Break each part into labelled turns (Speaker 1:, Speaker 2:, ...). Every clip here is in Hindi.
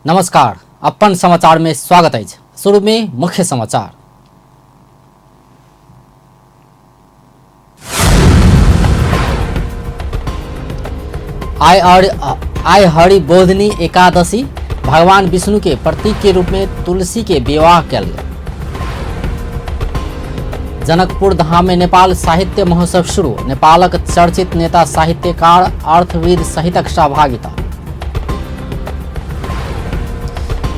Speaker 1: नमस्कार, अपन समाचार में स्वागत है। शुरू में मुख्य समाचार। आय हरि बोधनी एकादशी, भगवान विष्णु के प्रतीक के रूप में तुलसी के विवाह किया गया। जनकपुर धाम में नेपाल साहित्य महोत्सव शुरू, नेपालक चर्चित नेता साहित्यकार अर्थविद सहितक सहभागिता।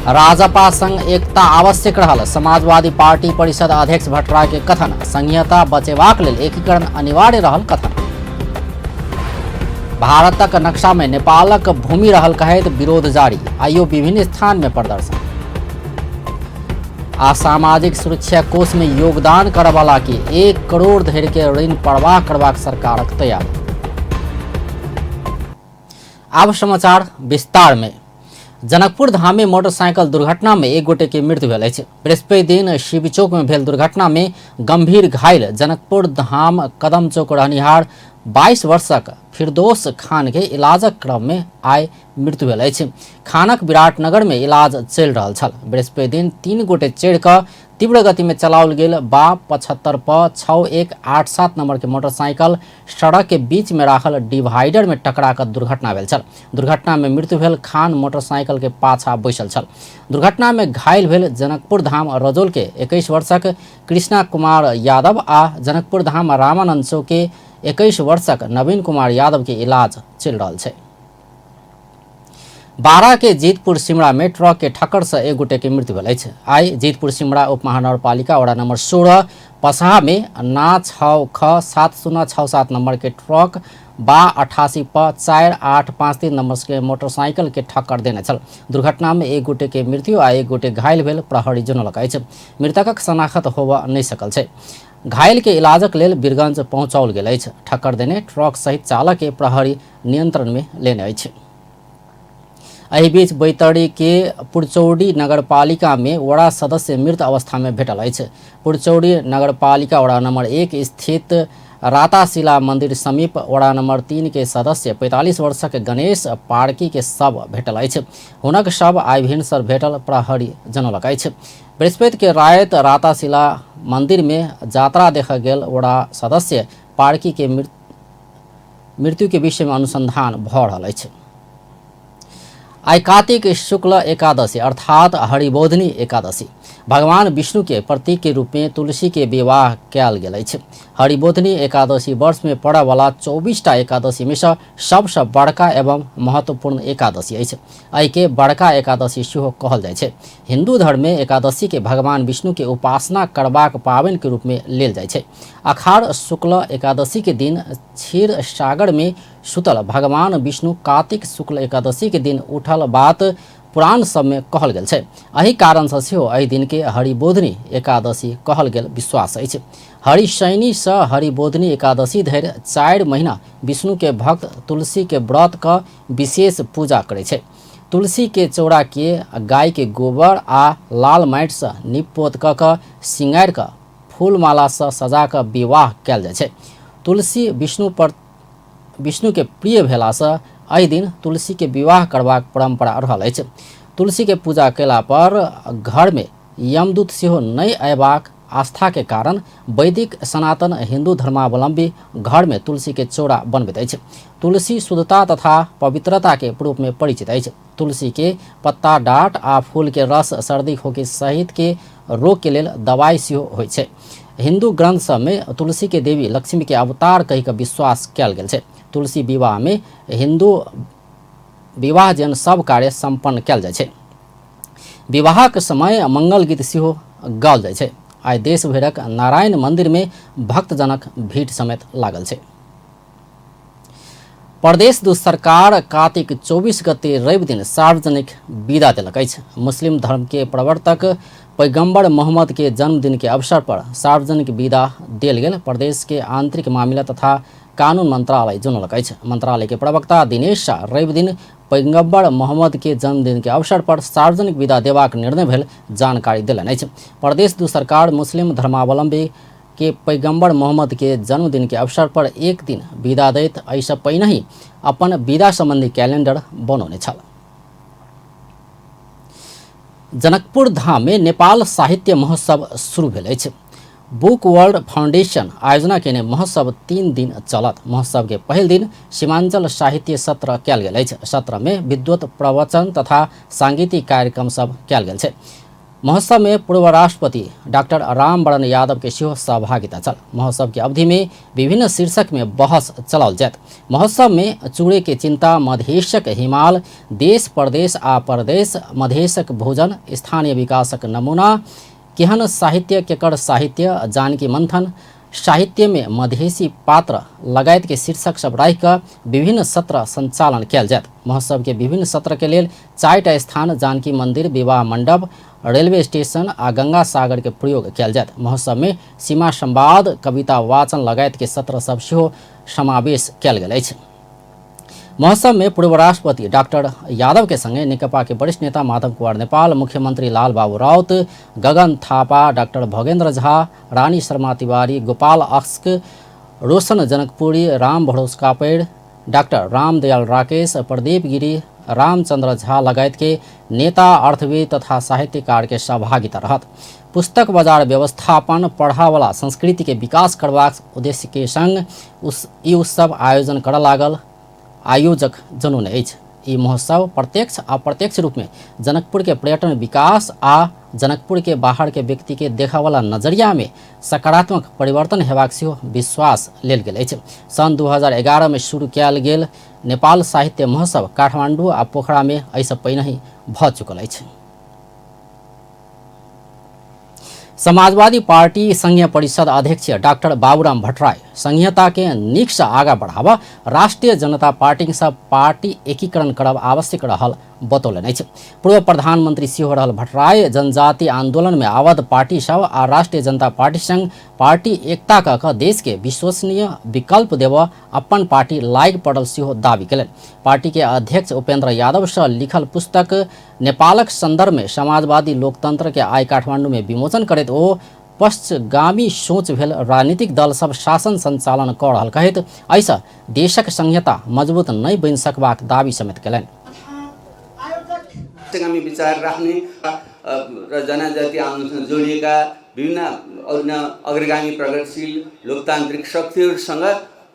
Speaker 1: राजपा संग एकता आवश्यक रहल, समाजवादी पार्टी परिषद अध्यक्ष भट्टराय के कथन। संघीयता बचेबाक लेल एकीकरण अनिवार्य रहल कथन। भारतक नक्शा में नेपालक भूमि रहल कहैत विरोध जारी, आइयो विभिन्न स्थान में प्रदर्शन। आ सामाजिक सुरक्षा कोष में योगदान करवाला के 1 करोड़ धरि के ऋण प्रवाह करबाक सरकारक तैयारी। अब समाचार विस्तार में। जनकपुर धाम में मोटरसाइकिल दुर्घटना में एक गोटे की मृत्यु भेल अछि। बृहस्पति दिन शिव चौक में भेल दुर्घटना में गंभीर घायल जनकपुर धाम कदम चौक रहनिहार 22 वर्षक फिरदौस खान के इलाजक क्रम में आइ मृत्यु भेल अछि। खानक विराटनगर में इलाज चलि रहल छल। बृहस्पति दिन 3 गोटे चढ़ि कऽ तीव्र गति में चलाओल गेल 75 प 6187 नंबर के मोटरसाइकिल सड़क के बीच में राखल डिवाइडर में टकरा कऽ दुर्घटना भेल छल। दुर्घटना में मृत्यु भेल खान मोटरसाइकिल के पाछा बैसल छल। दुर्घटना में घायल भेल जनकपुर धाम रजौल के 21 वर्षक कृष्णा कुमार यादव आ जनकपुर धाम रामानंद चौक के 21 वर्षक नवीन कुमार यादव के इलाज चल रहा है। बारा के जीतपुर सिमरा में ट्रक के ठक्कर से एक गोटे की मृत्यु भेल अछि। आई जीतपुर सिमरा उप महानगरपालिका वड़ा नंबर 16 पसहा में ना 6 7067 नंबर के ट्रक 88 प 4853 नंबर के मोटरसाइकिल के ठक्कर देने छल। दुर्घटना में एक गोटे के मृत्यु आ एक गोटे घायल भेल प्रहरी जनौलक अछि। मृतकक शनाख्त होबऽ नहि सकल छै। घायल के इलाजक लेल बीरगंज पहुंचाओल गेल अछि। ठक्कर देने ट्रक सहित चालक के प्रहरी नियंत्रण में लेने अछि। एहि बीच बैतडी के पुरचौडी नगरपालिका में वड़ा सदस्य मृत अवस्था में भेटल अछि। पुरचौडी नगरपालिका वड़ा नंबर 1 स्थित राताशिला मंदिर समीप वड़ा नंबर 3 के सदस्य 45 वर्षक गणेश पार्की के शव भेटल अछि। हुनक शव आइ भिनसर भेटल प्रहरी जनौलक अछि। बृहस्पति के रात राताशिला मंदिर में यात्रा देख गेल वड़ा सदस्य पार्की के मृत्यु के विषय में अनुसंधान भऽ रहल अछि। आई कार्तिक शुक्ल एकादशी अर्थात हरिबोधनी एकादशी, भगवान विष्णु के प्रतीक के रूप में तुलसी के विवाह कयल गेल अछि। हरिबोधनी एकादशी वर्ष में पड़य वाला 24टा एकादशी में से सबसे बड़का एवं महत्वपूर्ण एकादशी अछि। एहि के बड़का एकादशी सेहो कहल जाइ छै। हिंदू धर्म में एकादशी के भगवान विष्णु के उपासना करबाक पावनि के रूप में लेल जाइ छै। अखाड़ शुक्ल एकादशी के दिन क्षीर सागर में सुतल भगवान विष्णु कार्तिक शुक्ल एकादशी के दिन उठल बात पुराण सब में कहल गेल छै। एहि कारण से सेहो एहि दिन के हरिबोधनी एकादशी कहल गेल विश्वास अछि। हरिशयनी से हरिबोधनी एकादशी धरि 4 महीना विष्णु के भक्त तुलसी के व्रत का विशेष पूजा करे छै। तुलसी के चौड़ा के गाय के गोबर आ लाल माटि से निपोत कऽ सिंगार कऽ फूल माला से सजा कऽ विवाह कयल जाइ छै। तुलसी विष्णु के प्रिय भेला से एहि दिन तुलसी के विवाह करबाक परंपरा रहल अछि। तुलसी के पूजा कयला पर घर में यमदूत सेहो नहि अयबाक आस्था के कारण वैदिक सनातन हिंदू धर्मावलंबी घर में तुलसी के चौड़ा बनबैत अछि। तुलसी शुद्धता तथा पवित्रता के रूप में परिचित अछि। तुलसी के पत्ता, डाँट आ फूल के रस सर्दी खोखी सहित के रोग के लेल दवाई सेहो होइ छै। हिंदू ग्रंथ सब में तुलसी के देवी लक्ष्मी के अवतार कहि कऽ विश्वास कयल गेल छै। तुलसी विवाह में हिंदू विवाह जन सब कार्य संपन्न कयल जाइ छै। विवाहक समय मंगल गीत सेहो गाओल जाइ छै। आइ देश भरक नारायण मंदिर में भक्तजनक भीड़ समेत लागल छै। प्रदेश दू सरकार कार्तिक 24 गते रवि दिन सार्वजनिक विदा देलक अछि। मुस्लिम धर्म के प्रवर्तक पैगंबर मोहम्मद के जन्मदिन के अवसर पर सार्वजनिक विदा देल गेल प्रदेश के आंतरिक मामला तथा कानून मंत्रालय जनौलक अछि। मंत्रालय के प्रवक्ता दिनेश शाह रवि दिन पैगंबर मोहम्मद के जन्मदिन के अवसर पर सार्वजनिक विदा देबाक निर्णय भेल जानकारी देलनि अछि। प्रदेश दू सरकार मुस्लिम धर्मावलंबी के पैगंबर मोहम्मद के जन्मदिन के अवसर पर एक दिन विदा दैत एहिसँ पहिने ही अपन विदा संबंधी कैलेंडर बनौने छल। जनकपुर धाम में नेपाल साहित्य महोत्सव शुरू भेल अछि। बुक वर्ल्ड फाउंडेशन आयोजना केने महोत्सव 3 दिन चलत। महोत्सव के पहिल दिन सीमांचल साहित्य सत्र कयल गेल अछि। सत्र में विद्वत प्रवचन तथा सांगीतिक कार्यक्रम सब कयल गेल छै। महोत्सव में पूर्व राष्ट्रपति डॉक्टर रामवरण यादव के सेहो सहभागिता छल। महोत्सव की अवधि में विभिन्न शीर्षक में बहस चलाओल जायत। महोत्सव में चूड़े के चिंता, मधेशक हिमाल, देश प्रदेश आ परदेश, मधेशक भोजन, स्थानीय विकासक नमूना, केहन साहित्य केकर साहित्य, जानकी मंथन, साहित्य में मधेसी पात्र लगायत के शीर्षक सब राखि कऽ विभिन्न सत्र संचालन कयल जायत। महोत्सव के विभिन्न सत्र के लेल 4टा स्थान जानकी मंदिर, विवाह मंडप, रेलवे स्टेशन आ गंगा सागर के प्रयोग कयल जायत। महोत्सव में सीमा संवाद, कविता वाचन लगायत के सत्र सब सेहो समावेश कयल गेल अछि। महोत्सव में पूर्व राष्ट्रपति डॉक्टर यादव के संगे नेकपा के वरिष्ठ नेता माधव कुमार नेपाल, मुख्यमंत्री लाल बाबू राउत, गगन थापा, डॉक्टर भोगेन्द्र झा, रानी शर्मा तिवारी, गोपाल अक्सक, रोशन जनकपुरी, राम भरोस कापेड़, डॉक्टर रामदयाल राकेश, प्रदीप गिरी, रामचंद्र झा लगायत के नेता, अर्थविद तथा साहित्यकार के सहभागिता रहत। पुस्तक बाजार व्यवस्थापन, पढ़ावला संस्कृति के विकास करबाक उद्देश्य के संग ई उत्सव आयोजन करऽ लागल आयोजक जनौने अछि। ई महोत्सव प्रत्यक्ष आ अप्रत्यक्ष रूप में जनकपुर के पर्यटन विकास आ जनकपुर के बाहर के व्यक्ति के देखा नजरिया में सकारात्मक परिवर्तन हेबाक सेहो विश्वास लेल गेल अछि। सन 2011 में शुरू कयल गेल नेपाल साहित्य महोत्सव काठमांडू आ पोखरा में एहिसँ पहिनहि भऽ चुकल अछि। समाजवादी पार्टी संघीय परिषद अध्यक्ष डॉक्टर बाबूराम भट्टराई संघीयता के नीक से आगा बढ़ावा राष्ट्रीय जनता पार्टी से पार्टी एकीकरण करब आवश्यक रहल बतौलनि अछि। पूर्व प्रधानमंत्री सेहो रहल भट्टराई जनजाति आंदोलन में आबद्ध पार्टी सब आ राष्ट्रीय जनता पार्टी संग पार्टी एकता कऽ कऽ देश के विश्वसनीय विकल्प देबऽ अपन पार्टी लायक पड़ल सेहो दावी केलनि। पार्टी के अध्यक्ष उपेंद्र यादव से लिखल पुस्तक नेपालक संदर्भ में समाजवादी लोकतंत्र के आइ काठमांडू में विमोचन करैत ओ पश्चिमगामी सोच भेल राजनीतिक दल सब शासन संचालन कऽ रहल कहैत एहिसँ देशक संहिता मजबूत नहीं बनि सकबाक दावी समेत केलनि।
Speaker 2: पश्चिमगामी विचार राख्ने र जनजाति आन्दोलनसँग जोडिएका विभिन्न अग्रगामी प्रगतिशील लोकतान्त्रिक शक्तिहरूसँग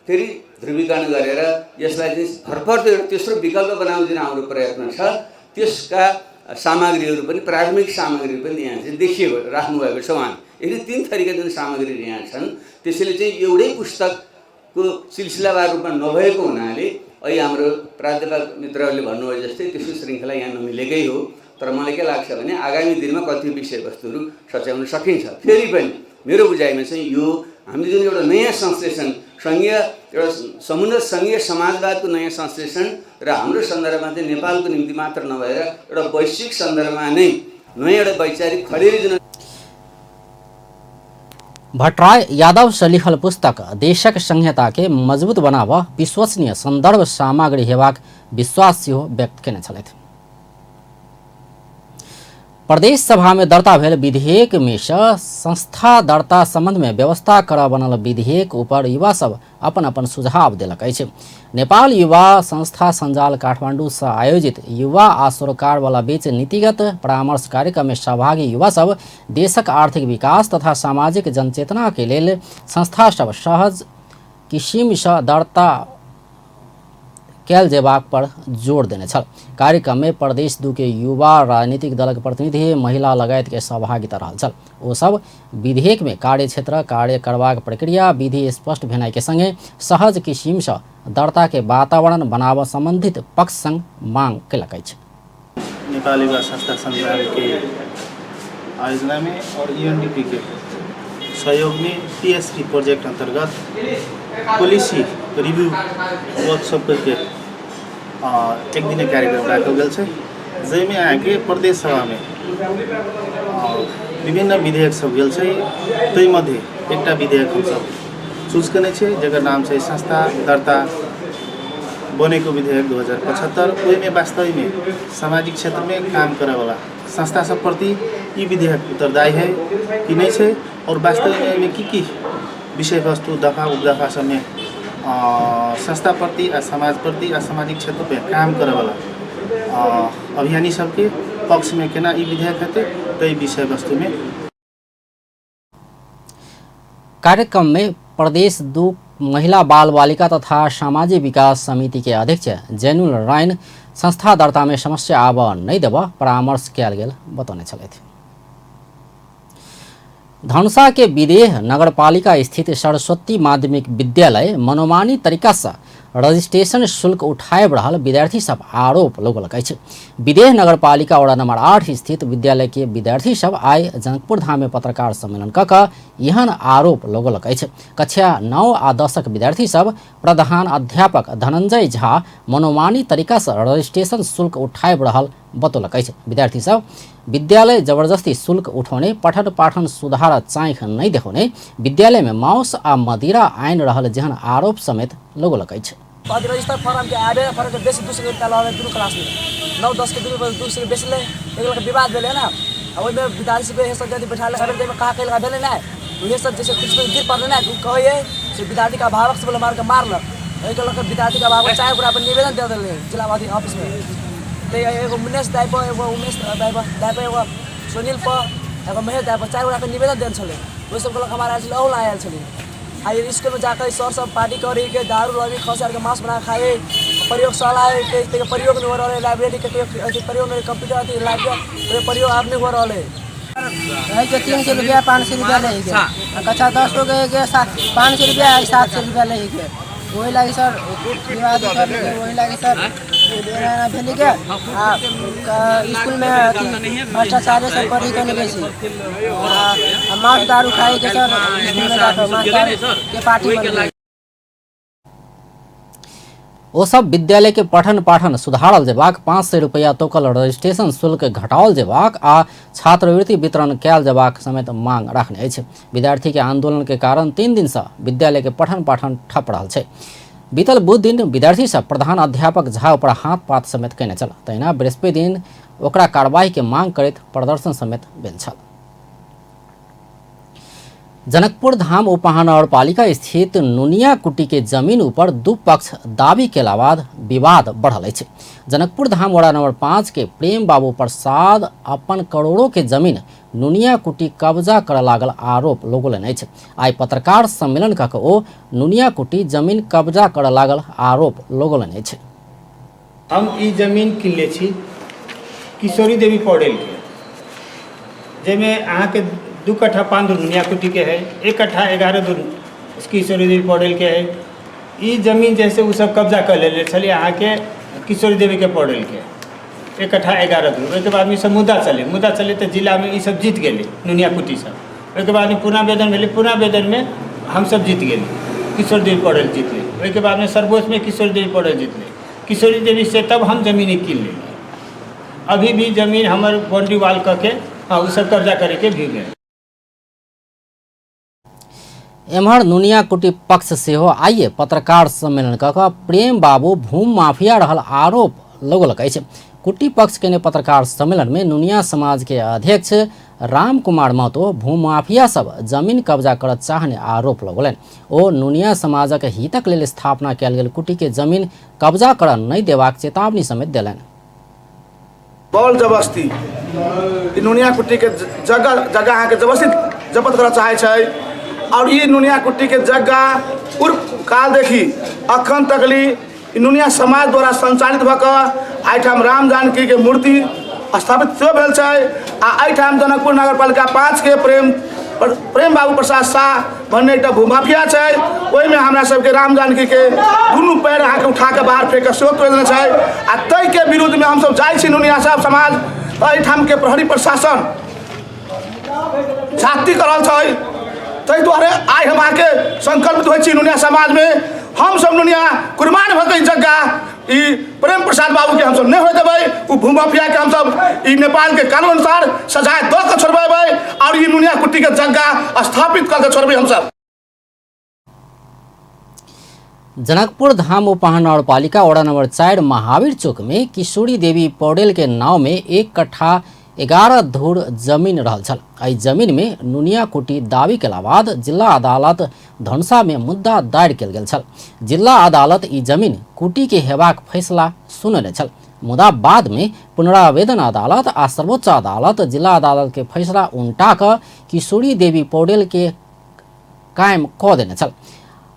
Speaker 2: फेरि ध्रुवीकरण गरेर यसलाई चाहिँ भरपर्दो एउटा तेस्रो विकल्प बनाउन जुन हाम्रो प्रयत्न छ त्यसका सामग्रीहरू पनि प्राथमिक सामग्रीहरू पनि यहाँ चाहिँ देखिएको राख्नुभएको छ। उहाँले यदि 3 थरीका जुन सामग्रीहरू यहाँ छन् त्यसैले चाहिँ एउटै पुस्तकको सिलसिलावार रूपमा नभएको हुनाले अहिले हाम्रो प्राध्यापक मित्रहरूले भन्नुभयो जस्तै त्यसको श्रृङ्खला यहाँ नमिलेकै हो। तर मलाई के लाग्छ भने आगामी दिनमा कति विषयवस्तुहरू सच्याउन सकिन्छ। फेरि पनि मेरो बुझाइमा चाहिँ यो हामीले जुन एउटा नयाँ संश्लेषण संघीय एउटा समुन्नत संघीय समाजवादको नयाँ संश्लेषण र हाम्रो सन्दर्भमा चाहिँ नेपालको निम्ति मात्र नभएर एउटा वैश्विक सन्दर्भमा नै नयाँ एउटा वैचारिक खडेरी जुन
Speaker 1: भट्टराई यादव से लिखल पुस्तक देशक संहिता के मजबूत बनाबऽ विश्वसनीय संदर्भ सामग्री हेबाक विश्वास सेहो व्यक्त केने छलथि। प्रदेश सभा में दर्ता भेल विधेयक में संस्था दर्ता संबंध में व्यवस्था करऽ बनल विधेयक ऊपर युवा सब अपन अपन सुझाव देलक अछि। नेपाल युवा संस्था संजाल काठमांडू से आयोजित युवा आ सरकार वाला बीच नीतिगत परामर्श कार्यक्रम में सहभागी युवा सब देशक आर्थिक विकास तथा सामाजिक जनचेतना के लेल संस्था सब सहज किसिम से दर्ता कयल जेबाक पर जोर देने छल। कार्यक्रम में प्रदेश 2 के युवा राजनीतिक दलक प्रतिनिधि महिला लगायत के सहभागिता रहल छल। ओ सब विधेयक में कार्य क्षेत्र कार्य करबाक प्रक्रिया विधि स्पष्ट भेनाइ के संगे सहज किसिम से दर्ता के वातावरण बनाबऽ संबंधित पक्ष संग मांग कयलक अछि।
Speaker 3: नेपाल युवा संस्था संजाल के आयोजना में और यूएनडीपी के सहयोग में पीएसटी प्रोजेक्ट अंतर्गत पॉलिसी रिव्यू वर्कशॉप के एक दिन कार्यक्रम राखल गेल छै, जाहिमे अहाँके प्रदेश सभा में विभिन्न विधेयक सब गेल छै। ताहि मध्य एकटा विधेयक हमसब चूज केने छै जकर नाम छै संस्था दर्ता बनेको विधेयक 2075। ओहिमे वास्तव में सामाजिक क्षेत्र में काम करे वाला संस्था सब प्रति ई विधेयक उत्तरदायी है कि नहीं छै और वास्तव में की विषय वस्तु दफा उपदफा सब में संस्था प्रति आ समाज प्रति आ सामाजिक क्षेत्र पे काम करे वाला अभियानी सबके पक्ष में केना ई विधेयक हेतै ताहि विषय वस्तु में
Speaker 1: कार्यक्रम में प्रदेश 2 महिला बाल बालिका तथा सामाजिक विकास समिति के अध्यक्ष जैनुल राइन संस्था दर्ता में समस्या आब नहीं देव परामर्श कयल गेल बतौने छलथि। धनुषा के विदेह नगरपालिका स्थित सरस्वती माध्यमिक विद्यालय मनोमानी तरीका से रजिस्ट्रेशन शुल्क उठाएब रहल विद्यार्थी सब आरोप लगौलक अछि। विदेह नगरपालिका वड़ा नंबर 8 स्थित विद्यालय के विद्यार्थी सब आइ जनकपुर धाम में पत्रकार सम्मेलन कऽ एहन आरोप लगौलक अछि। कक्षा 9 आ 10क विद्यार्थी सब प्रधान अध्यापक धनंजय झा मनोमानी तरीका से रजिस्ट्रेशन शुल्क उठाएब रहल बतौलक अछि। विद्यार्थी सब विद्यालय जबरदस्ती शुल्क उठौने पठन पाठन सुधार चाँख नहीं देखाउने विद्यालय में मांस आ मदिरा आइन रहल जेहन आरोप समेत लगौलक अछि।
Speaker 4: रजिस्टर फॉर्म के आबे फॉर्म के बेसी 200 रुपया लावे दुनू क्लास में 9-10 के दुनू 200 बेसी ले एक लाख विवाद भेले ना ओइ में विद्यार्थी सब हे सब जल्दी बैठा ले सब में कहा के लगा भेले ना ये सब जैसे कुछ में गिर पड़ले ना कहे से विद्यार्थी का अभिभावक से बोले मार के मारलक एक लाख विद्यार्थी का अभिभावक चाहे पूरा अपन निवेदन दे देले जिला ऑफिस में ते एगो मुनेश दाइप एगो उमेश दाइप एगो सुनील प एगो महेश दाइप चाहे पूरा निवेदन देन छले ओइ सब के हमारा आइल औल आयल छले आई स्कूल में जाकर सर सब पार्टी करी के दारू लवी खसार के मांस बना खाए प्रयोगशाला के प्रयोग नहीं हो रहा है लाइब्रेरी के प्रयोग नहीं कंप्यूटर आदि लाइब्रेरी प्रयोग आप नहीं हो रहा है
Speaker 5: के 300 रुपया 500 रुपया लेके कक्षा 10 को के 500 रुपया 700 रुपया लेके वही लगी सर विवाद करने के वही लगी सर भेली के स्कूल में भ्रष्टाचार सब पढ़ी करने बेसी मांस दारू खाई के सर स्कूल में जाकर मांस दारू के पार्टी बन
Speaker 1: ओ सब विद्यालय के पठन पाठन सुधारल जेबाक 500 रुपया तोकल रजिस्ट्रेशन शुल्क घटाओल जेबाक आ छात्रवृत्ति वितरण कयल जेबाक समेत मांग रखने अछि। विद्यार्थी के आंदोलन के कारण 3 दिन से विद्यालय के पठन पाठन ठप रहल छै। बीतल बुध दिन विद्यार्थी सब प्रधान अध्यापक झा पर हाथ पात समेत कने छल तहिना बृहस्पति दिन ओकरा कार्रवाई के मांग करैत प्रदर्शन समेत भेल छल। जनकपुर धाम उपमहानगरपालिका स्थित नुनिया कुटी के जमीन ऊपर 2 पक्ष दावी केला बाद विवाद बढ़ल अछि। जनकपुर धाम वड़ा नंबर 5 के प्रेम बाबू प्रसाद अपन करोड़ों के जमीन नुनिया कुटी कब्जा कर लागल आरोप लगौलनि अछि। आई पत्रकार सम्मेलन कऽ ओ नुनिया कुटी जमीन कब्जा कर लागल आरोप लगौलनि अछि।
Speaker 6: हम ई जमीन किनले छी किशोरी देवी पौडेल के जेमे अहाँ के 2 कट्ठा 5 धुर नुनिया कुटी के है 1 कट्ठा 11 धुर किशोरी देवी पौडेल के है। ई जमीन जैसे वो सब कब्जा कर ले छलिए अहाँ के किशोरी देवी के पौडेल के 1 कट्ठा 11 धुर ओहिके बाद में सब मुद्दा चले तो जिला में ई सब जीत गेले नुनिया कुटी सब ओहिके बाद में पुनः वेदन भेले पुनः वेदन में हम सब जीत गेले किशोरी देवी पौडेल जीतले ओहिके बाद में सर्वोच्च में किशोरी देवी पौडेल जीतले किशोरी देवी से तब हम जमीन किन लेंगे। अभी भी जमीन हमारे बाउंड्री वाल करके हाँ वो सब कब्जा करे के भी गए।
Speaker 1: एम्हर नुनिया कुटी पक्ष सेहो आइए पत्रकार सम्मेलन कऽ प्रेम बाबू भूमि माफिया रहल आरोप लगौलक अछि। कुटी पक्ष केने पत्रकार सम्मेलन में नुनिया समाज के अध्यक्ष राम कुमार महतो भूमि माफिया सब जमीन कब्जा करत चाहने आरोप लगौलनि। ओ नुनिया समाजक हितक लेल स्थापना कयल गेल कुटी के जमीन कब्जा कर नहीं देबाक चेतावनी समेत देलनि।
Speaker 7: बल जबरदस्ती नुनिया कुटी के जगह अहाँ के जबरदस्ती जब्त करऽ चाहे छै और ये नुनिया कुटी के जगह पूर्व काल देखी अखन तकली नुनिया समाज द्वारा संचालित भऽ कऽ आइठाम राम जानकी के मूर्ति स्थापित सेहो भेल छै आ आइठाम जनकपुर नगरपालिका 5 के प्रेम बाबू प्रसाद शाह भन्ने एकटा भूमाफिया छै ओहिमे हमरा सबके राम जानकी के दुनू पैर अहाँ के उठा के बाहर फेंक सेहो तोड़ि देने छै आ ताहि के विरुद्ध में हमसब जाइ छी नुनिया सब समाज एहिठाम के प्रहरी प्रशासन छाती कर रहल छै। ताहि दुआरे आइ हम आके संकल्पित होइ छी नुनिया समाज में हम सब नुनिया कुर्बान भऽ के जगह ई प्रेम प्रसाद बाबू के हमसब नहीं हो देबै उ भूमाफिया के हमसब ई नेपाल के कानून अनुसार सजाए दऽ के छोड़बै और ई नुनिया कुटी के जगह स्थापित कर के छोड़बै हमसब।
Speaker 1: जनकपुर धाम उपमहानगरपालिका वड़ा नंबर 4 महावीर चौक में किशोरी देवी पौडेल के नाव में 1 कट्ठा 11 धूर जमीन रहल छल। एहि जमीन में नुनिया कुटी दावी केला बाद जिला अदालत धनुषा में मुद्दा दायर कयल गेल छल। जिला अदालत ई जमीन कुटी के हेबाक फैसला सुनने छल। मुदा बाद में पुनरावेदन अदालत आ सर्वोच्च अदालत जिला अदालत के फैसला उल्टा क किशोरी देवी पौडेल के कायम क देने छल।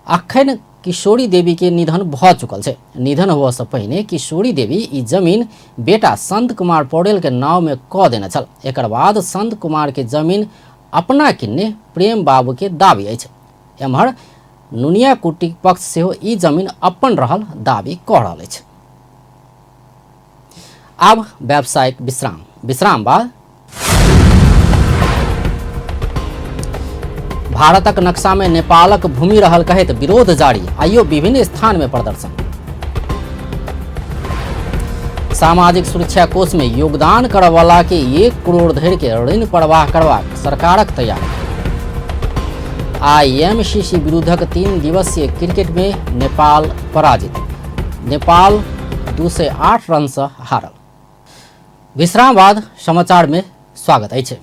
Speaker 1: अखन किशोरी देवी के निधन भ चुकल है। निधन हुआ से पहले किशोरी देवी ई जमीन बेटा संत कुमार पौडेल के नाव में क देने छल। एक बाद संत कुमार के जमीन अपना किन्ने प्रेम बाबू के दाबी अछि। एम्हर नुनिया कुटी पक्ष से ई जमीन अपन रहल दाबी क रहल अछि। अब व्यावसायिक विश्राम बाद भारतक नक्शा में नेपालक भूमि रहल कहैत विरोध जारी, आइयो विभिन्न स्थान में प्रदर्शन। सामाजिक सुरक्षा कोष में योगदान करवाला के 1 करोड़ धरि के ऋण प्रवाह करवा सरकारक तैयारी। IMCC विरुद्धक 3 दिवसीय क्रिकेट में नेपाल पराजित, नेपाल 208 रन से हारल। विश्राम बाद समाचार में स्वागत है।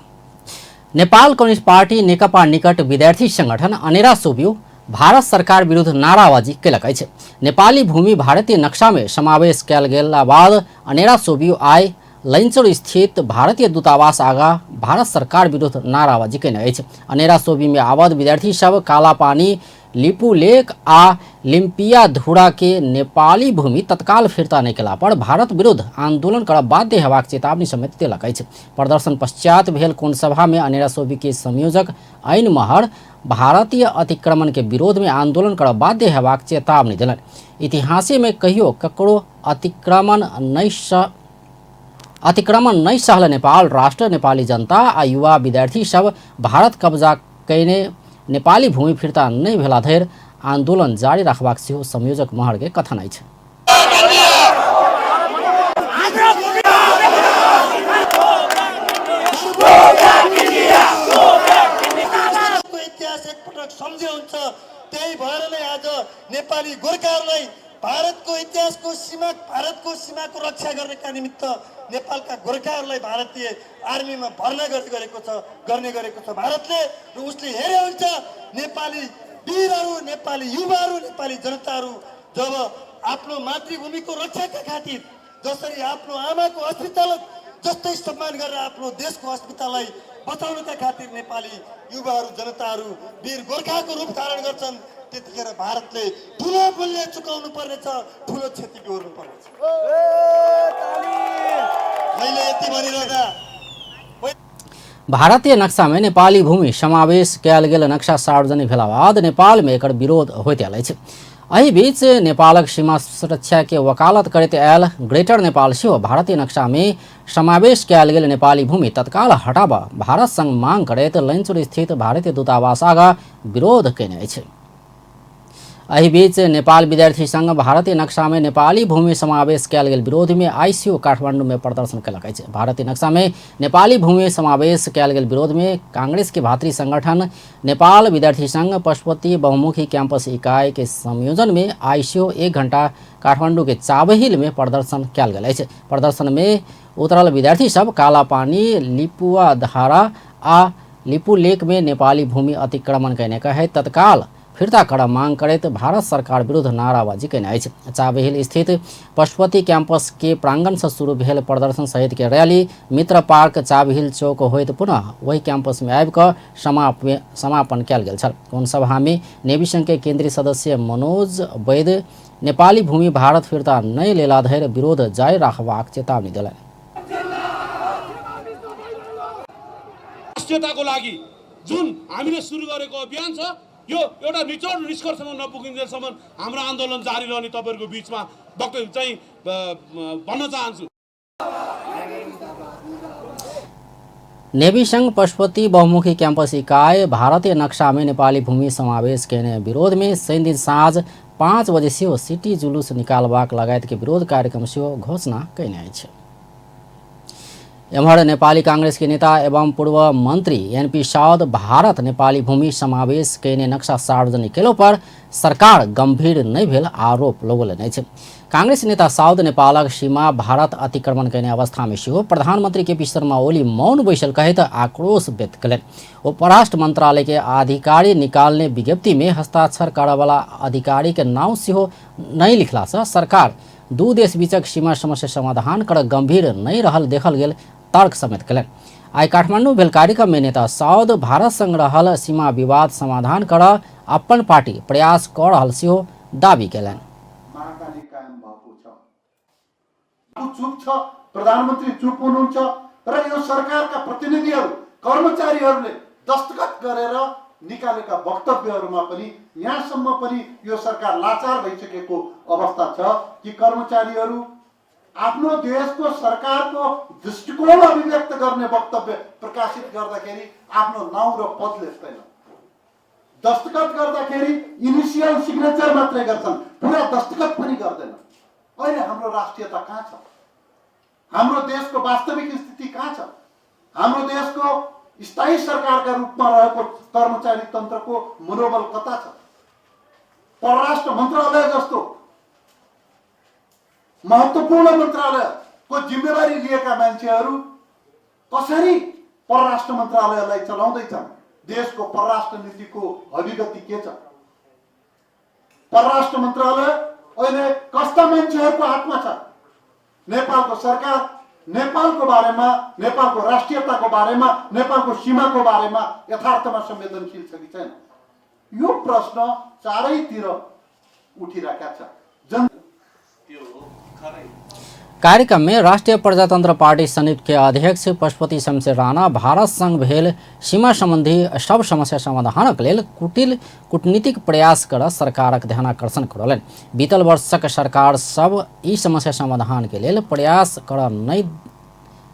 Speaker 1: नेपाल कम्युनिस्ट पार्टी नेकपा निकट विद्यार्थी संगठन अनेरा सोभियो भारत सरकार विरुद्ध नाराबाजी केलक अछि। नेपाली भूमि भारतीय नक्शा में समावेश कयल गेला बाद अनेरा सोभियो आइ लैंचौर स्थित भारतीय दूतावास आगा भारत सरकार विरुद्ध नाराबाजी केने अछि। अनेरा सोभी में आबद्ध विद्यार्थी सब कालापानी, लिपू लेक आ लिम्पिया धुरा के नेपाली भूमि तत्काल फिर्ता नहीं केला पर भारत विरुद्ध आंदोलन करब बाध्य हेबाक चेतावनी समेत देलक अछि। प्रदर्शन पश्चात भेल कोन सभा में अनेरा सोभी के संयोजक ऐन महर भारतीय अतिक्रमण के विरोध में आंदोलन करब बाध्य हेबाक चेतावनी देलन। इतिहासे में कहियो ककरो अतिक्रमण नहीं सहल नेपाल राष्ट्र, नेपाली जनता आ युवा विद्यार्थी सब भारत कब्जा कयने नेपाली भूमि फिर्ता नहीं भेला धरि आंदोलन जारी रखबाक सेहो संयोजक महर के कथन अछि।
Speaker 8: इतिहास एकपटक सम्झे हुन्छ, त्यही भएर नै आज नेपाली गोर्खाहरूलाई भारतको इतिहासको सीमा, भारतको सीमाको रक्षा गर्नका निमित्त नेपालका गोर्खाहरूलाई भारतीय आर्मीमा भर्ना गर्ने गरेको छ भारतले। र उसले हेरे हुन्छ नेपाली वीरहरू, नेपाली युवाहरू, नेपाली जनताहरू जब आफ्नो मातृभूमिको रक्षाका खातिर जसरी आफ्नो आमाको अस्मितालाई जस्तै सम्मान गरेर आफ्नो देशको अस्मितालाई बचाउनका खातिर नेपाली युवाहरू, जनताहरू वीर गोर्खाको रूप धारण गर्छन्, त्यतिखेर भारतले ठुलो मूल्य चुकाउनु पर्नेछ, ठुलो क्षति बेहोर्नु पर्नेछ। मैले यति भनिरहँदा
Speaker 1: भारतीय नक्शा में नेपाली भूमि समावेश कयल गेल नक्शा सार्वजनिक भेला बाद नेपाल में एकर विरोध होइत आयल अछि। एहि बीच नेपालक सीमा सुरक्षा के वकालत करैत आयल ग्रेटर नेपाल सेहो भारतीय नक्शा में समावेश कयल गेल नेपाली भूमि तत्काल हटाबा भारत संग मांग करैत लैंचौर स्थित भारतीय दूतावास आगा विरोध केने अछि। एहि बीच नेपाल विद्यार्थी संघ भारतीय नक्शा में नेपाली भूमि समावेश कयल गेल विरोध में आइसिओ काठमांडू में प्रदर्शन कयलक अछि। भारतीय नक्शा में नेपाली भूमि समावेश कयल गेल विरोध में कांग्रेस के भातृ संगठन नेपाल विद्यार्थी संघ पशुपति बहुमुखी कैंपस इकाई के संयोजन में आइसिओ 1 घंटा काठमांडू के चाबहिल में प्रदर्शन कयल गेल अछि। प्रदर्शन में उतरल विद्यार्थी सब कालापानी, लिपुआ धारा आ लिपू लेक में नेपाली भूमि अतिक्रमण कयने कहे तत्काल फिर्ता करब मांग करैत भारत सरकार विरुद्ध नाराबाजी केने अछि। चाबहिल स्थित पशुपति कैंपस के प्रांगण से शुरू भेल प्रदर्शन सहित के रैली मित्र पार्क चाबहिल चौक होइत पुनः वही कैंपस में आबि कऽ समापन कयल गेल छल। कोन सभा में नेवी संघ के केंद्रीय सदस्य मनोज वैद्य नेपाली भूमि भारत फिर्ता नहीं लेला धरि विरोध जारी राखबाक चेतावनी देलनि।
Speaker 9: राष्ट्रियताको लागि जुन हामीले सुरु गरेको अभियान छ यो एउटा निचोड निष्कर्षमा नपुगिन्जेलसम्म हाम्रो आन्दोलन जारी रहने तपाईहरुको बीचमा वक्तव्य चाहिँ भन्न चाहन्छु।
Speaker 1: नेवी संघ पशुपति बहुमुखी कैंपस इकाई भारतीय नक्शा में नेपाली भूमि समावेश केने विरोध में शनि दिन साँझ 5 बजे सेहो सिटी जुलूस निकालबाक लगायत के विरोध कार्यक्रम सेहो घोषणा कयने अछि। एम्हर नेपाली कांग्रेस के नेता एवं पूर्व मंत्री एनपी साउद भारत नेपाली भूमि समावेश कयने नक्शा सार्वजनिक केलो पर सरकार गंभीर नहीं भेल आरोप लगौलनि अछि। कांग्रेस नेता साउद नेपालक सीमा भारत अतिक्रमण कयने अवस्था में सेहो प्रधानमंत्री केपी शर्मा ओली मौन बैसल कहैत आक्रोश व्यक्त कयलनि। ओ परराष्ट्र मंत्रालय के अधिकारी निकालने विज्ञप्ति में हस्ताक्षर करयवला अधिकारी के नाम सेहो नहीं लिखला से सरकार दू देश बीचक सीमा समस्या समाधान कर गंभीर नहीं रहल देखल गेल तर्क समेत कयलनि। आई काठमांडू भेल कार्यक्रम में नेता साउद भारत संग रहल सीमा विवाद समाधान कर अपन पार्टी प्रयास कऽ रहल सेहो दावी कयलनि।
Speaker 10: महाकाली कायम भएको छ, चुप छ, प्रधानमन्त्री चुप हुनुहुन्छ र यो सरकारका प्रतिनिधिहरू कर्मचारीहरूले दस्तखत गरेर निकालेका वक्तव्यहरूमा पनि यहाँसम्म पनि यो सरकार लाचार भइसकेको अवस्था छ कि कर्मचारीहरू आफ्नो देशको सरकारको दृष्टिकोण अभिव्यक्त गर्ने वक्तव्य प्रकाशित गर्दाखेरि आफ्नो नाउँ र पद लेख्दैन। दस्तखत गर्दाखेरि इनिसियल सिग्नेचर मात्रै गर्छन्, पुरा दस्तखत पनि गर्दैन। अहिले हाम्रो राष्ट्रियता कहाँ छ? हाम्रो देशको वास्तविक स्थिति कहाँ छ? हाम्रो देशको स्थायी सरकारका रूपमा रहेको कर्मचारी तन्त्रको मनोबल कता छ? परराष्ट्र मन्त्रालय जस्तो महत्त्वपूर्ण मन्त्रालयको जिम्मेवारी लिएका मान्छेहरू कसरी परराष्ट्र मन्त्रालयलाई चलाउँदैछन्? देशको परराष्ट्र नीतिको अभिगति के छ? परराष्ट्र मन्त्रालय अहिले कस्ता मान्छेहरूको हातमा छ? नेपालको सरकार नेपालको बारेमा, नेपालको राष्ट्रियताको बारेमा, नेपालको सीमाको बारेमा यथार्थमा संवेदनशील छ कि छैन? यो प्रश्न चारैतिर उठिरहेका छ।
Speaker 1: कार्यक्रम में राष्ट्रीय प्रजातंत्र पार्टी संयुक्त के अध्यक्ष पशुपति शमशेर राणा भारत संग भेल सीमा संबंधी सब समस्या समाधानक लेल कूटनीतिक प्रयास कर सरकारक ध्यानाकर्षण करौलनि। बीतल वर्षक सरकार सब ई समस्या समाधान के लेल प्रयास कर नहीं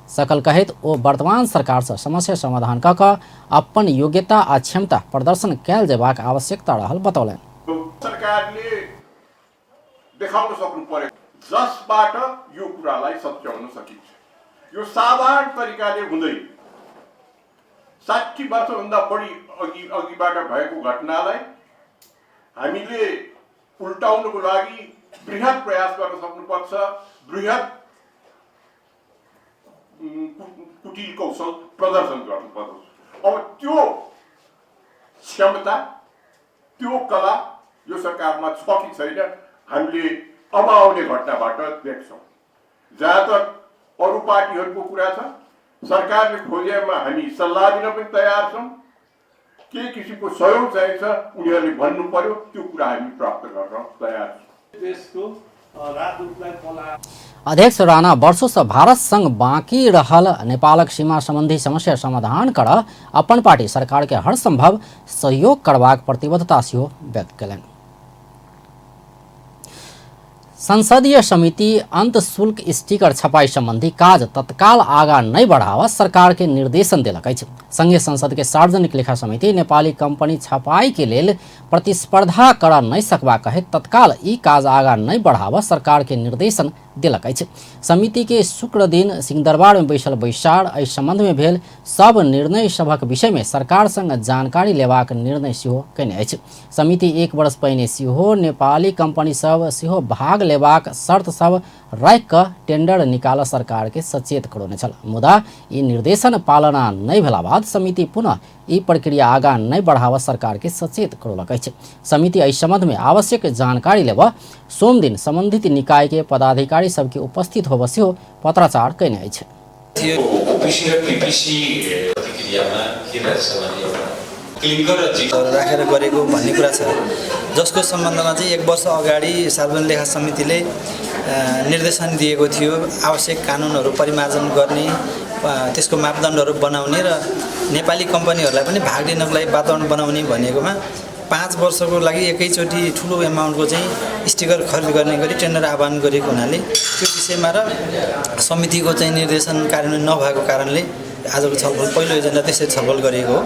Speaker 1: सकल कहैत ओ वर्तमान सरकार से समस्या समाधान कऽ कऽ अपन योग्यता आ क्षमता प्रदर्शन कयल जेबाक आवश्यकता रहल बतौलनि।
Speaker 11: सरकारले देखाउन सक्नु पर्यो जसबाट यो कुरालाई सच्याउन सकिन्छ। यो साधारण तरिकाले हुँदैन। 60 वर्षभन्दा बढी अघिबाट भएको घटनालाई हामीले उल्टाउनको लागि बृहत प्रयास गर्न सक्नुपर्छ। बृहत कुटिल कौशल प्रदर्शन गर्नुपर्छ। अब त्यो क्षमता, त्यो कला यो सरकारमा छ कि छैन हामीले अब आउने घटनाबाट देख्छौँ। जहाँ तक अरू पार्टीहरूको कुरा छ, सरकारले खोजेमा हामी सल्लाह दिन पनि तयार छौँ। के किसिमको सहयोग चाहिन्छ उनीहरूले भन्नु पर्यो, त्यो कुरा हामी प्राप्त गर्न तयार छौँ। देशको
Speaker 1: अध्यक्ष राणा वर्षों से भारत संग बाकी रहल नेपालक सीमा संबंधी समस्या समाधान कर अपन पार्टी सरकार के हर संभव सहयोग करबाक प्रतिबद्धता सेहो व्यक्त कयलनि। संसदीय समिति अंत शुल्क स्टिकर छपाई संबंधी काज तत्काल आगा नहीं बढ़ावा सरकार के निर्देशन दिलक अछि। संघीय संसद के सार्वजनिक लेखा समिति नेपाली कंपनी छपाई के लेल प्रतिस्पर्धा कर नहीं सकबा कहे तत्काल ई काज आगा नहीं बढ़ावा सरकार के निर्देशन दिलक अछि। समिति के शुक्र दिन सिंहदरबार में बैसल बैसार एहि संबंध में भेल सब निर्णय सभक विषय में सरकार संग जानकारी लेबाक निर्णय सेहो कयने अछि। समिति 1 वर्ष पहिने सेहो नेपाली कंपनी सब सेहो भाग लेबाक शर्त सब राखि कऽ टेंडर निकाल सरकार के सचेत करौने छल। मुदा ई निर्देशन पालना नहीं भेला बाद समिति पुनः ई प्रक्रिया आगा नहीं बढ़ावा सरकार के सचेत करौलक अछि। समिति एहि संबंध में आवश्यक जानकारी लेबा सोम दिन संबंधित निकाय के पदाधिकारी सबके उपस्थित होबा सेहो पत्राचार कयने अछि।
Speaker 12: राखेर गरेको भन्ने कुरा छ, जसको सम्बन्धमा चाहिँ 1 वर्ष अगाडि सार्वजनिक लेखा समितिले निर्देशन दिएको थियो। आवश्यक कानुनहरू परिमार्जन गर्ने, त्यसको मापदण्डहरू बनाउने र नेपाली कम्पनीहरूलाई पनि भाग लिनको लागि वातावरण बनाउने भनेकोमा 5 वर्षको लागि एकैचोटि ठुलो एमाउन्टको चाहिँ स्टिकर खरिद गर्ने गरी टेन्डर आह्वान गरेको हुनाले त्यो विषयमा र समितिको चाहिँ निर्देशन कार्यान्वयन नभएको कारणले आजको छलफल पहिलो एजेन्डा त्यसै छलफल गरेको हो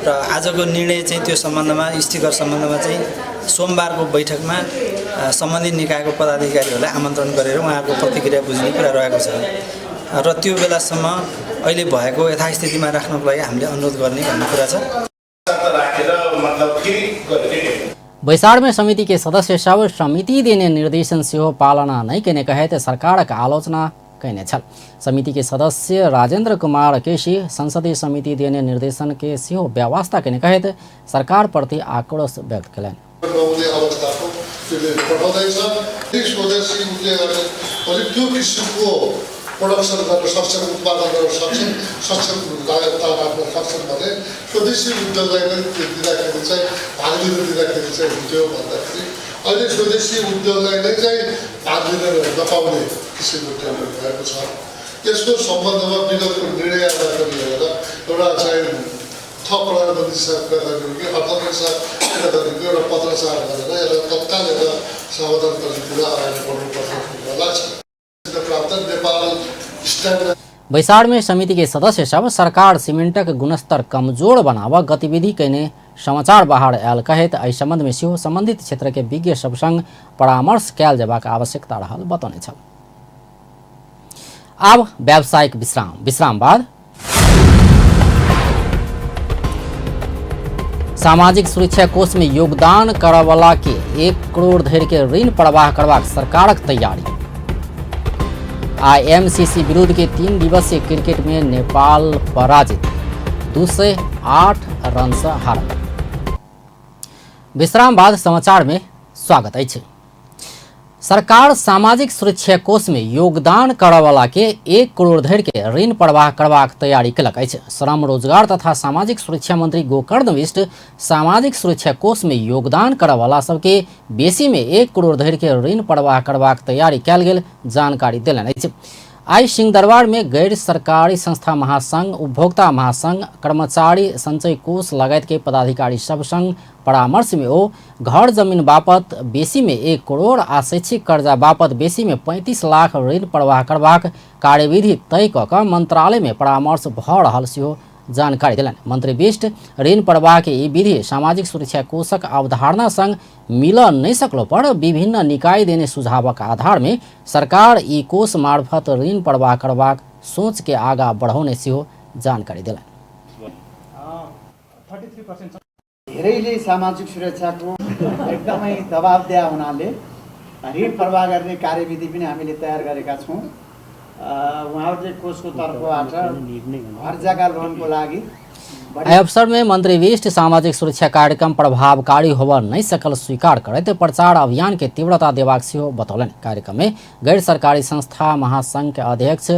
Speaker 12: र आजको निर्णय चाहिँ त्यो सम्बन्धमा स्टिकर सम्बन्धमा चाहिँ सोमबारको बैठकमा सम्बन्धित निकायको पदाधिकारीहरूलाई आमन्त्रण गरेर उहाँहरूको प्रतिक्रिया बुझ्ने कुरा रहेको छ र त्यो बेलासम्म अहिले भएको यथास्थितिमा राख्नको लागि हामीले अनुरोध गर्ने भन्ने कुरा छ।
Speaker 1: बैसार में समिति के सदस्य सब समिति देने निर्देशन सेहो पालना नहीं कने कहे सरकार का आलोचना कयने छल। समिति के सदस्य राजेंद्र कुमार केसी संसदीय समिति देने निर्देशन के सेहो व्यवस्था कने कहे सरकार प्रति आक्रोश व्यक्त कयलनि।
Speaker 10: त्यसले पठाउँदैछ। ती स्वदेशी उद्योगहरूले अलिक त्यो किसिमको प्रोडक्सन गर्न सक्छन्, उत्पादन गर्न सक्छन्, सक्षम लागतता राख्न सक्छन् भने स्वदेशी उद्योगलाई नै दिँदाखेरि चाहिँ भाग लिन दिँदाखेरि चाहिँ हुन्थ्यो भन्दाखेरि अहिले स्वदेशी उद्योगलाई नै चाहिँ भाग लिन नपाउने किसिमको टेन्डर भएको छ। यसको सम्बन्धमा विगतको निर्णयबाट लिएर एउटा चाहिँ थप प्रधानमन्त्रीसँग कुरा गरेको कि अर्थमन्त्रीसँग कुरा गरेको एउटा पत्रचार गरेर यसलाई तत्काल एउटा समाधान गर्ने कुरा अगाडि बढ्नुपर्छ भन्ने लाग्छ। प्राप्त नेपाल स्ट्यान्डर्ड
Speaker 1: बैसाड़ में समिति के सदस्य सब सरकार सीमेंटक गुणस्तर कमजोर बनावा गतिविधि कैने समाचार बाहर आयल कहेत एहि संबंध में सेहो संबंधित क्षेत्र के विज्ञ सब संग परामर्श कयल जेबाक आवश्यकता रहल बतौने छल। आब व्यावसायिक विश्राम बाद सामाजिक सुरक्षा कोष में योगदान करवला के 1 करोड़ धरि के ऋण प्रवाह करबाक सरकारक तैयारी। IMCC विरुद्ध के 3 दिवसीय क्रिकेट में नेपाल पराजित 208 रन से हारल। विश्राम बाद समाचार में स्वागत है। सरकार सामाजिक सुरक्षा कोष में योगदान करवला के 1 करोड़ धरि के ऋण प्रवाह करबाक तैयारी कलक अछि। श्रम रोजगार तथा सामाजिक सुरक्षा मंत्री गोकर्ण बिष्ट सामाजिक सुरक्षा कोष में योगदान करवला सबके बेसी में 1 करोड़ धरि के ऋण प्रवाह करबाक तैयारी कयल गेल जानकारी देलनि अछि। आई सिंहदरबार में गैर सरकारी संस्था महासंघ, उपभोक्ता महासंघ, कर्मचारी संचय कोष लगायत के पदाधिकारी सब संग परामर्श में ओ घर जमीन बापत बेसी में 1 करोड़ आ शैक्षिक कर्जा बापत बेसी में 35 लाख ऋण प्रवाह करबाक कार्यविधि तय क क मंत्रालय में परामर्श भ रहल सेहो जानकारी दिलनि। मंत्री बिष्ट ऋण प्रवाह के ई विधि सामाजिक सुरक्षा कोषक अवधारणा संग मिल नहीं सकलो पर विभिन्न निकाय देने सुझावक आधार में सरकार ई कोष मार्फत ऋण प्रवाह करबाक सोच के आगा बढ़ाउने सेहो जानकारी दिलनि।
Speaker 13: धेरैले सामाजिक सुरक्षाको एकदमै दबाब दिया हुनाले ऋण प्रवाह गर्ने कार्यविधि पनि हामीले तयार गरेका छौँ। उहाँहरूले कोषको तर्फबाट हर जग्गा लोनको लागि
Speaker 1: अवसर में मंत्री बिष्ट सामाजिक सुरक्षा कार्यक्रम प्रभावकारी होबा नहीं सकल स्वीकार करते प्रचार अभियान के तीव्रता देबाक सेहो बतौलन। कार्यक्रम में गैर सरकारी संस्था महासंघ के अध्यक्ष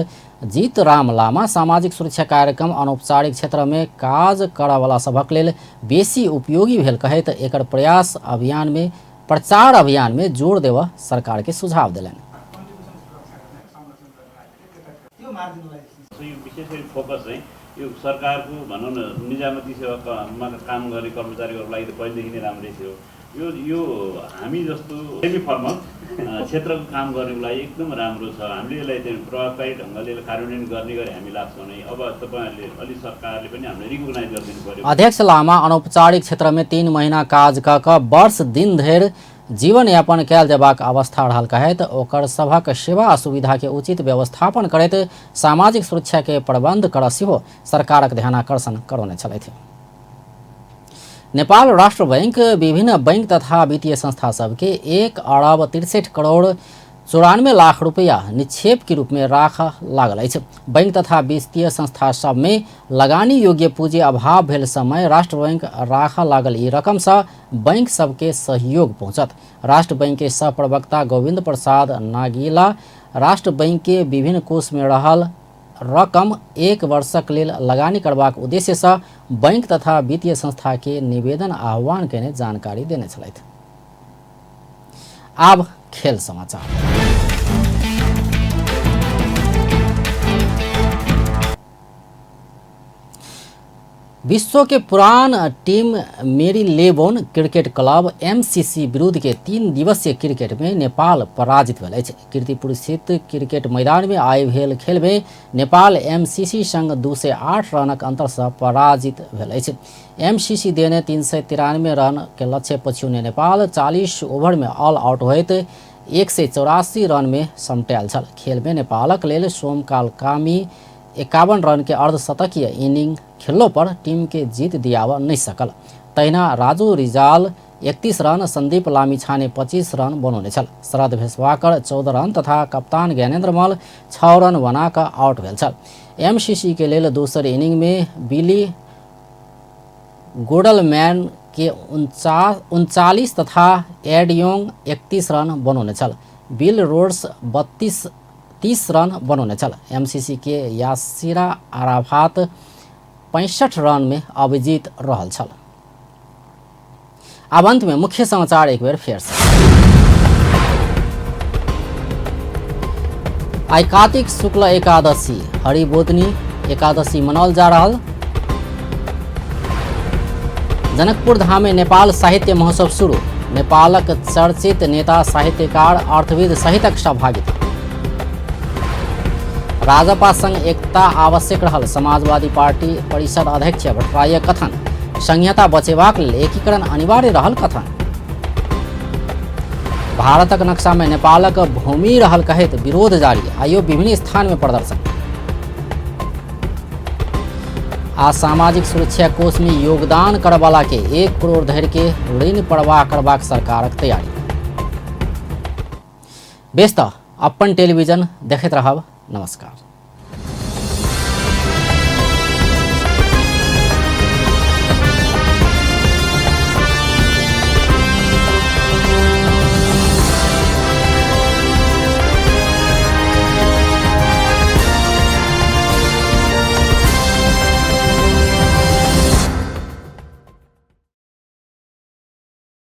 Speaker 1: जीत राम लामा सामाजिक सुरक्षा कार्यक्रम अनौपचारिक क्षेत्र में काज करवला सभक लेल बेसी उपयोगी भेल कहैत एकर प्रयास अभियान में प्रचार अभियान में जोड़ देवा सरकार के सुझाव दिलनि।
Speaker 14: विशेष गरी फोकस चाहिँ यो सरकारको भनौँ न निजामती सेवामा काम गर्ने कर्मचारीहरूको लागि त पहिलेदेखि नै राम्रै थियो। यो हामी जस्तो सेमी फर्मल क्षेत्रको काम गर्नेको लागि एकदम राम्रो छ। हामीले यसलाई चाहिँ प्रभावकारी ढङ्गले कार्यान्वयन गर्ने गरी हामी लाग्छौँ नै। अब तपाईँहरूले अलि सरकारले पनि हामीले रिकगनाइज गरिदिनु पर्यो।
Speaker 1: अध्यक्ष लामा अनौपचारिक क्षेत्र में 3 महीना काज क क वर्ष दिन धरि जीवन यापन कयल जेबाक अवस्था रहल कहैत ओकर सभक सेवा आ सुविधा के उचित व्यवस्थापन करैत सामाजिक सुरक्षा के प्रबंध कर सेहो सरकारक ध्यानाकर्षण करौने छलथि। नेपाल राष्ट्र बैंक विभिन्न बैंक तथा वित्तीय संस्था सबके 1 अरब 63 करोड़ 94 लाख रुपया निक्षेप के रूप में राख लागल अछि। बैंक तथा वित्तीय संस्था सब में लगानी योग्य पूंजी अभाव भेल समय राष्ट्र बैंक राख लागल ई रकम से बैंक सबके सहयोग पहुंचत। राष्ट्र बैंक के सह प्रवक्ता गोविंद प्रसाद नागिला राष्ट्र बैंक के विभिन्न कोष में रहल रकम 1 वर्षक लेल लगानी करबाक उद्देश्य से बैंक तथा वित्तीय संस्था के निवेदन आह्वान केने जानकारी देने छलथि। आब खेल समाचार। विश्व के पुरान टीम मेरी लेबोन क्रिकेट क्लब MCC विरुद्ध के 3 दिवसीय क्रिकेट में नेपाल पराजित भेल अछि। कीर्तिपुर स्थित क्रिकेट मैदान में आइ भेल खेल में नेपाल MCC संग 208 रनक अंतर से पराजित भेल अछि। MCC देने 393 रन के लक्ष्य पछ्युने नेपाल 40 ओवर में ऑल आउट होइत 184 रन में समटायल छल। खेल में नेपालक लेल सोमकाल कामी 51 रन के अर्धशतकीय इनिंग खेलने पर टीम के जीत दियावा नहीं सकल। तहिना राजू रिजाल 31 रन, संदीप लामिछाने 25 रन बनाउने छल। शरद भेषवाकर 14 रन तथा कप्तान ज्ञानेन्द्र मल 6 रन बनाकर आउट भेल छल। MCC के लेल दोसर इनिंग में बिली गोडलमैन के 39 तथा एडयोंग 31 रन बनौने छल। बिल रोड्स 30 रन बनौने छल। एमसीसी के यासिरा आराफात 65 रन में अविजित रहल छल। अब अंत में मुख्य समाचार एक बार फिर से। आई कार्तिक शुक्ल एकादशी हरिबोधनी एकादशी मनाओल जा रहा। जनकपुर धाम में नेपाल साहित्य महोत्सव शुरू। नेपालक चर्चित नेता साहित्यकार अर्थविद सहितक सहभागिता। राजपा संग एकता आवश्यक रहल समाजवादी पार्टी परिषद अध्यक्ष भट्टराय कथन। संहिता बचेबाक लेल एकीकरण अनिवार्य रहल कथन। भारतक नक्शा में नेपालक भूमि रहल कहैत विरोध जारी। आइयो विभिन्न स्थान में प्रदर्शन। आ सामाजिक सुरक्षा कोष में योगदान करवाला के 1 करोड़ धरि के ऋण प्रवाह करबाक सरकारक तैयारी। व्यस्त अपन टेलीविजन देखैत रहब। नमस्कार।